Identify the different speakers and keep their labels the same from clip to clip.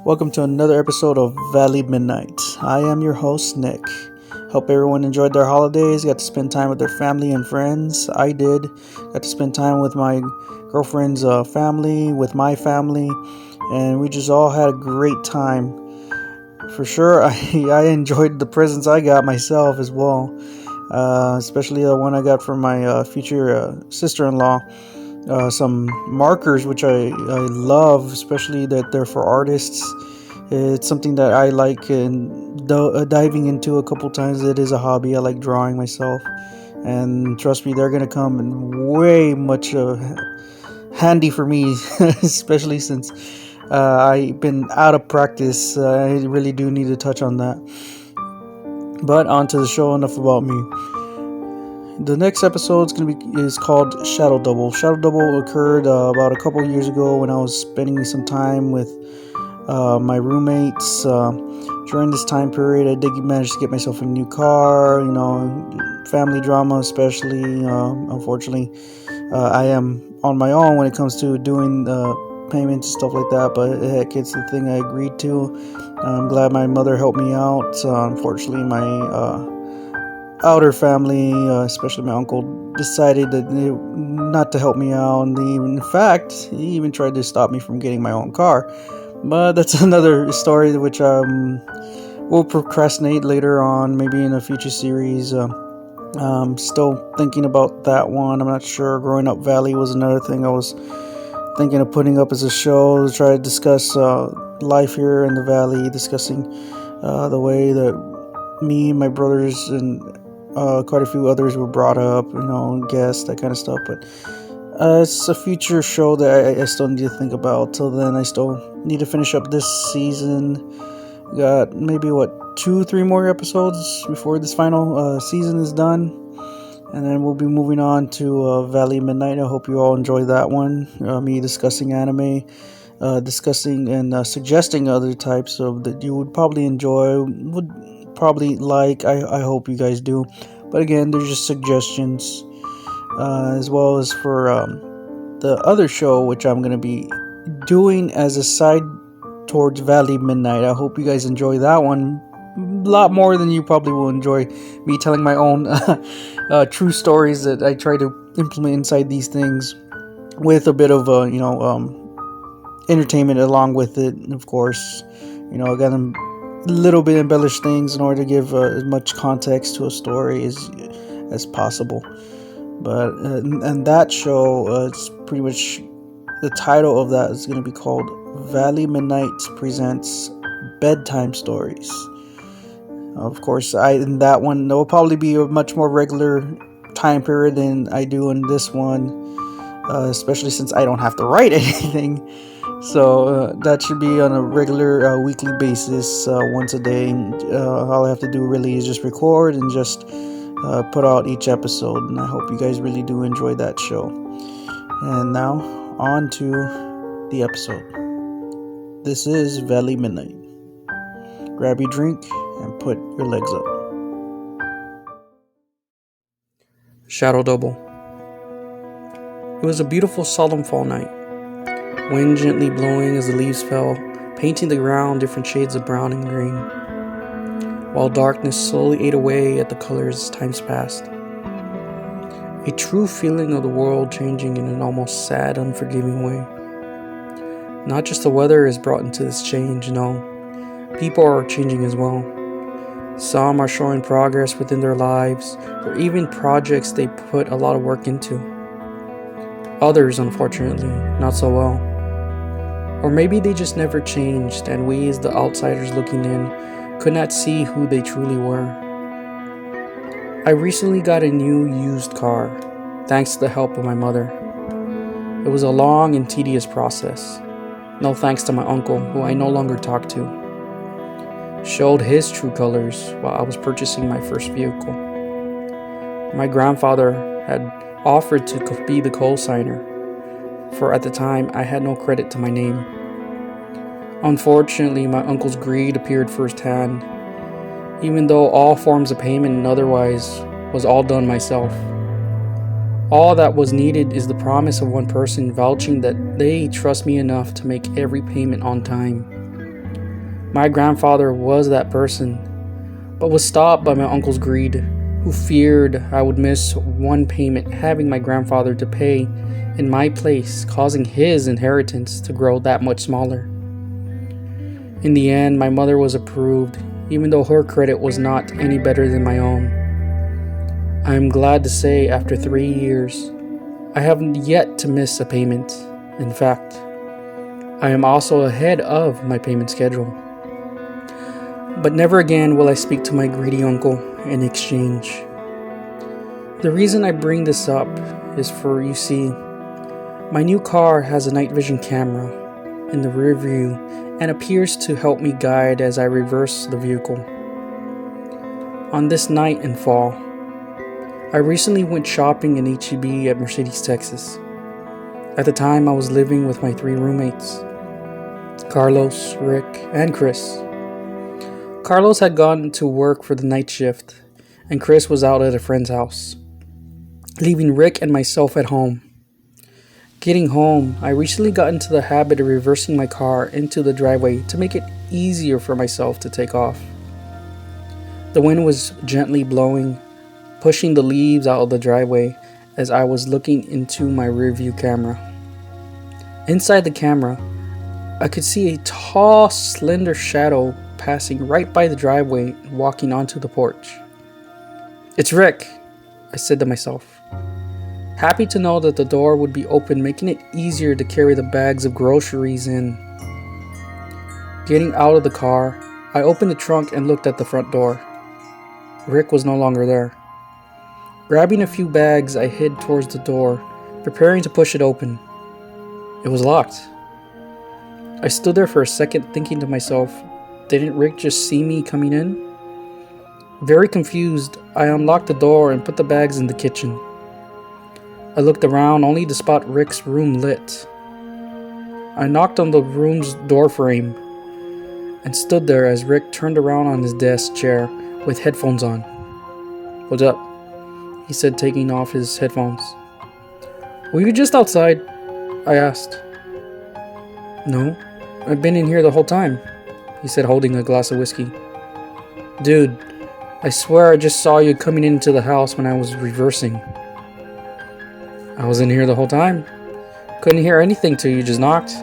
Speaker 1: Welcome to another episode of Valley Midnight. I am your host, Nick. Hope everyone enjoyed their holidays, got to spend time with their family and friends. I did. Got to spend time with my girlfriend's family, with my family, and we just all had a great time. For sure, I enjoyed the presents I got myself as well, especially the one I got from my future sister-in-law. Some markers which I love, especially that they're for artists. It's something that I like and diving into a couple times. It is a hobby. I like drawing myself, and trust me, they're gonna come in way much handy for me, especially since I've been out of practice. I really do need to touch on that. But on to the show. Enough about me. The next episode is called Shadow Double. Shadow Double occurred about a couple years ago when I was spending some time with my roommates. During this time period, I did manage to get myself a new car. Family drama, especially. Unfortunately, I am on my own when it comes to doing payments and stuff like that. But heck, it's the thing I agreed to. I'm glad my mother helped me out. Unfortunately, my outer family, especially my uncle, decided that not to help me out. And in fact, he even tried to stop me from getting my own car. But that's another story which we'll procrastinate later on, maybe in a future series. Still thinking about that one. I'm not sure. Growing Up Valley was another thing I was thinking of putting up as a show to try to discuss life here in the valley, discussing the way that me and my brothers and quite a few others were brought up, guests, that kind of stuff. But it's a future show that I still need to think about. Till then, I still need to finish up this season. Got maybe 2-3 more episodes before this final season is done, and then we'll be moving on to Valley Midnight. I hope you all enjoy that one. Me discussing anime, discussing and suggesting other types of that you would probably enjoy, would probably like. I hope you guys do. But again, they're just suggestions, as well as for the other show which I'm going to be doing as a side towards Valley Midnight. I hope you guys enjoy that one a lot more than you probably will enjoy me telling my own true stories that I try to implement inside these things, with a bit of entertainment along with it. And of course, I got them little bit embellished things in order to give as much context to a story as possible. But and that show, it's pretty much, the title of that is going to be called Valley Midnight Presents Bedtime Stories. Of course, in that one, there will probably be a much more regular time period than I do in this one, especially since I don't have to write anything. So that should be on a regular weekly basis, once a day. All I have to do really is just record and just put out each episode. And I hope you guys really do enjoy that show. And now, on to the episode. This is Valley Midnight. Grab your drink and put your legs up. Shadow Double. It was a beautiful solemn fall night. Wind gently blowing as the leaves fell, painting the ground different shades of brown and green, while darkness slowly ate away at the colors as times passed. A true feeling of the world changing in an almost sad, unforgiving way. Not just the weather is brought into this change, no. People are changing as well. Some are showing progress within their lives, or even projects they put a lot of work into. Others, unfortunately, not so well. Or maybe they just never changed, and we as the outsiders looking in could not see who they truly were. I recently got a new used car, thanks to the help of my mother. It was a long and tedious process. No thanks to my uncle, who I no longer talk to. Showed his true colors while I was purchasing my first vehicle. My grandfather had offered to be the co-signer, for at the time I had no credit to my name. Unfortunately, my uncle's greed appeared firsthand, even though all forms of payment and otherwise was all done myself. All that was needed is the promise of one person vouching that they trust me enough to make every payment on time. My grandfather was that person, but was stopped by my uncle's greed, who feared I would miss one payment, having my grandfather to pay in my place, causing his inheritance to grow that much smaller. In the end, my mother was approved, even though her credit was not any better than my own. I am glad to say, after 3 years, I have yet to miss a payment. In fact, I am also ahead of my payment schedule. But never again will I speak to my greedy uncle in exchange. The reason I bring this up is for, you see, my new car has a night vision camera in the rear view and appears to help me guide as I reverse the vehicle. On this night in fall, I recently went shopping in H-E-B at Mercedes, Texas. At the time, I was living with my 3 roommates, Carlos, Rick, and Chris. Carlos had gone to work for the night shift, and Chris was out at a friend's house, leaving Rick and myself at home. Getting home, I recently got into the habit of reversing my car into the driveway to make it easier for myself to take off. The wind was gently blowing, pushing the leaves out of the driveway as I was looking into my rearview camera. Inside the camera, I could see a tall, slender shadow passing right by the driveway and walking onto the porch. "It's Rick," I said to myself, happy to know that the door would be open, making it easier to carry the bags of groceries in. Getting out of the car, I opened the trunk and looked at the front door. Rick was no longer there. Grabbing a few bags, I hid towards the door, preparing to push it open. It was locked. I stood there for a second, thinking to myself, didn't Rick just see me coming in? Very confused, I unlocked the door and put the bags in the kitchen. I looked around only to spot Rick's room lit. I knocked on the room's door frame and stood there as Rick turned around on his desk chair with headphones on. "What's up?" he said, taking off his headphones. "Were you just outside?" I asked. "No, I've been in here the whole time," he said, holding a glass of whiskey. "Dude, I swear I just saw you coming into the house when I was reversing." "I was in here the whole time. Couldn't hear anything till you just knocked."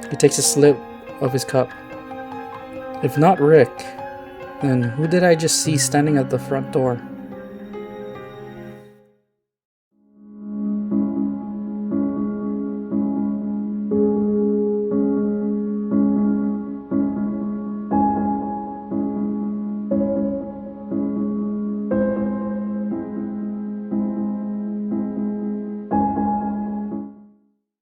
Speaker 1: He takes a sip of his cup. "If not Rick, then who did I just see standing at the front door?"